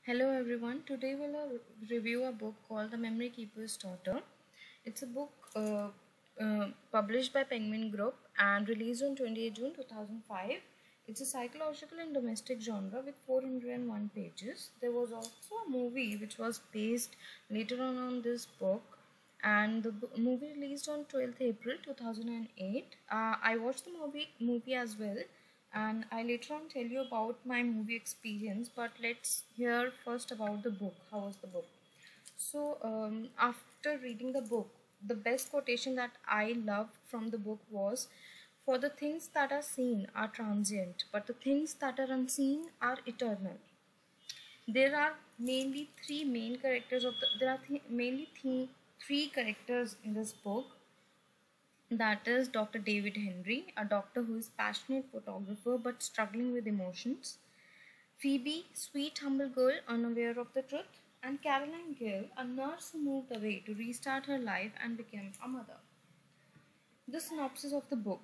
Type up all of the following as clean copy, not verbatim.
Hello everyone. Today we'll review a book called The Memory Keeper's Daughter. It's a book published by Penguin Group and released on 28 June 2005. It's a psychological and domestic genre with 401 pages. There was also a movie which was based later on this book, and the movie released on 12th April 2008. I watched the movie as well, and I later on tell you about my movie experience. But let's hear first about the book. How was the book? So, after reading the book, the best quotation that I loved from the book was, "For the things that are seen are transient, but the things that are unseen are eternal." There are mainly three main characters of the. There are mainly three characters in this book. That is Dr. David Henry, a doctor who is passionate photographer but struggling with emotions. Phoebe, sweet humble girl unaware of the truth. And Caroline Gill, a nurse who moved away to restart her life and became a mother. The synopsis of the book.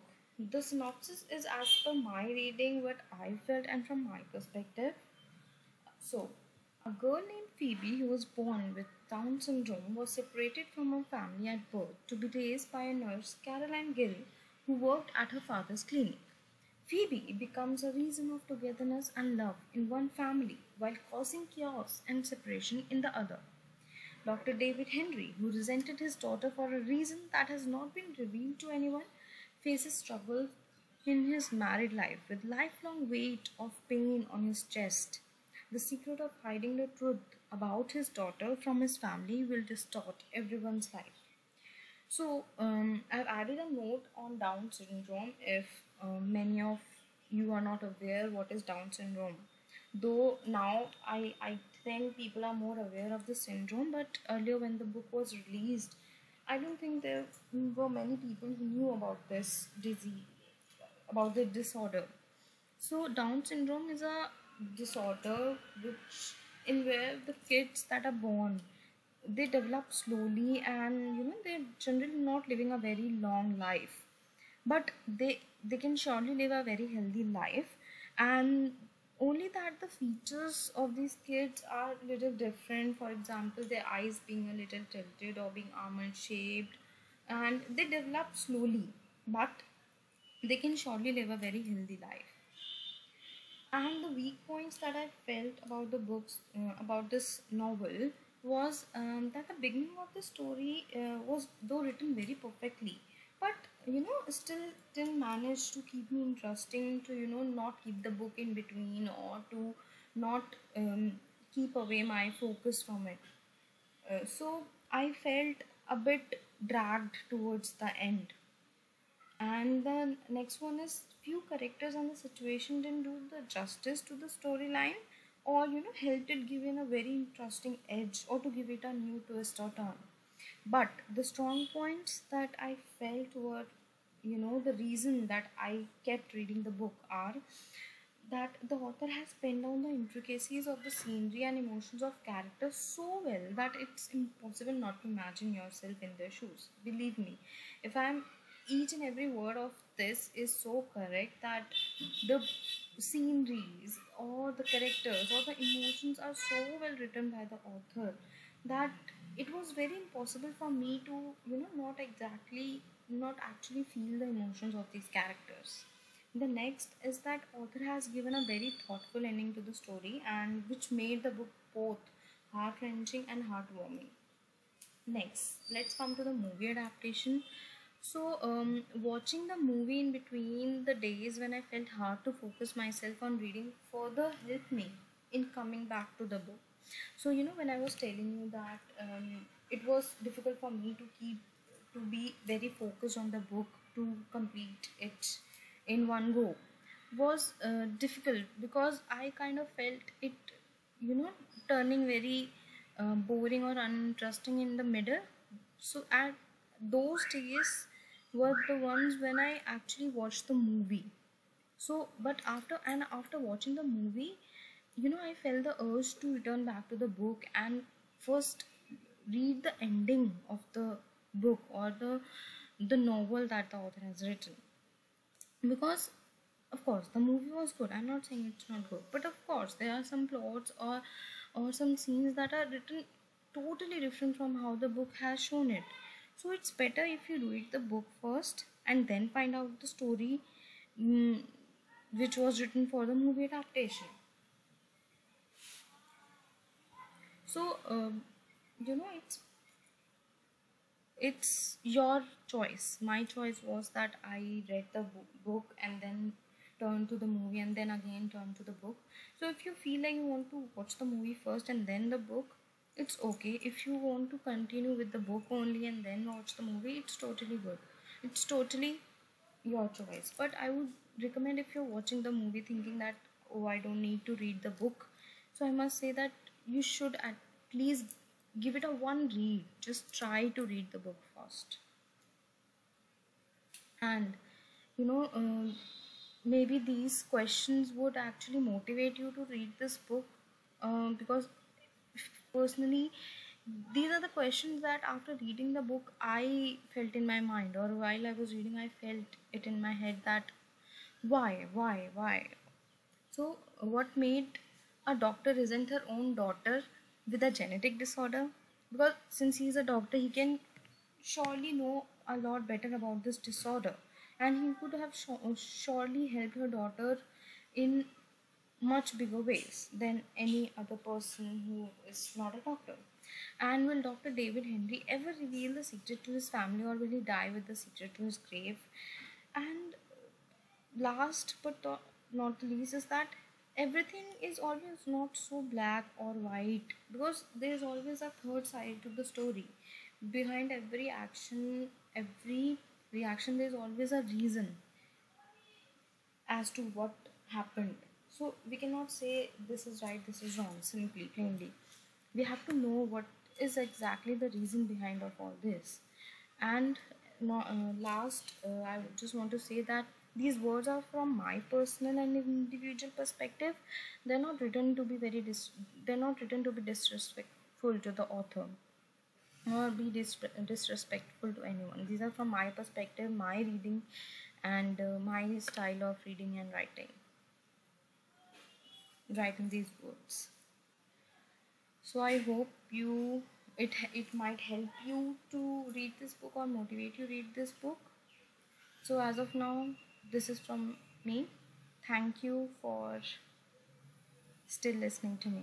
The synopsis is as per my reading, what I felt, and from my perspective. So, a girl named Phoebe, who was born with Down syndrome, was separated from her family at birth to be raised by a nurse, Caroline Gill, who worked at her father's clinic. Phoebe becomes a reason of togetherness and love in one family while causing chaos and separation in the other. Dr. David Henry, who resented his daughter for a reason that has not been revealed to anyone, faces struggle in his married life with lifelong weight of pain on his chest. The secret of hiding the truth about his daughter from his family will distort everyone's life. So, I've added a note on Down syndrome if many of you are not aware what is Down syndrome. Though now I think people are more aware of the syndrome, but earlier when the book was released, I don't think there were many people who knew about this disease, about the disorder. So Down syndrome is a disorder which in where the kids that are born, they develop slowly, and they're generally not living a very long life, but they can surely live a very healthy life. And only that the features of these kids are little different, for example their eyes being a little tilted or being almond shaped, and they develop slowly, but they can surely live a very healthy life. And the weak points that I felt about the books, about this novel, was that the beginning of the story was though written very perfectly, but still didn't manage to keep me interesting, to not keep the book in between, or to not keep away my focus from it. So I felt a bit dragged towards the end. And the next one is, few characters and the situation didn't do the justice to the storyline, or helped it give in a very interesting edge, or to give it a new twist or turn. But the strong points that I felt were, the reason that I kept reading the book are that the author has penned down the intricacies of the scenery and emotions of characters so well that it's impossible not to imagine yourself in their shoes. Believe me, if I'm each and every word of this is so correct, that the sceneries or the characters or the emotions are so well written by the author that it was very impossible for me to not actually feel the emotions of these characters. The next is that author has given a very thoughtful ending to the story, and which made the book both heart-wrenching and heartwarming. Next, let's come to the movie adaptation. So, watching the movie in between the days when I felt hard to focus myself on reading further helped me in coming back to the book. So, when I was telling you that it was difficult for me to be very focused on the book to complete it in one go, was difficult because I kind of felt it, you know, turning very boring or uninteresting in the middle. So at those days were the ones when I actually watched the movie. So, but after watching the movie, I felt the urge to return back to the book and first read the ending of the book, or the novel that the author has written. Because of course the movie was good, I'm not saying it's not good, but of course there are some plots or or some scenes that are written totally different from how the book has shown it. So it's better if you read the book first and then find out the story, mm, which was written for the movie adaptation. So it's your choice. My choice was that I read the book and then turned to the movie and then again turned to the book. So if you feel like you want to watch the movie first and then the book, it's okay. If you want to continue with the book only and then watch the movie, it's totally good. It's totally your choice. But I would recommend, if you're watching the movie thinking that, oh, I don't need to read the book, so I must say that you should at least give it a one read. Just try to read the book first. And you know maybe these questions would actually motivate you to read this book, because personally these are the questions that after reading the book I felt in my mind, or while I was reading I felt it in my head, that why. So what made a doctor isn't her own daughter with a genetic disorder? Because since he's a doctor, he can surely know a lot better about this disorder, and he could have surely helped her daughter in much bigger ways than any other person who is not a doctor. And will Dr. David Henry ever reveal the secret to his family, or will he die with the secret to his grave? And last but not the least is that everything is always not so black or white, because there is always a third side to the story. Behind every action, every reaction, there is always a reason as to what happened. So we cannot say this is right, this is wrong, simply, plainly. We have to know what is exactly the reason behind of all this. And no, last, I just want to say that these words are from my personal and individual perspective. They're not written to be they're not written to be disrespectful to the author, or be disrespectful to anyone. These are from my perspective, my reading, and my style of reading and writing these words. So I hope it might help you to read this book or motivate you to read this book. So as of now, this is from me. Thank you for still listening to me.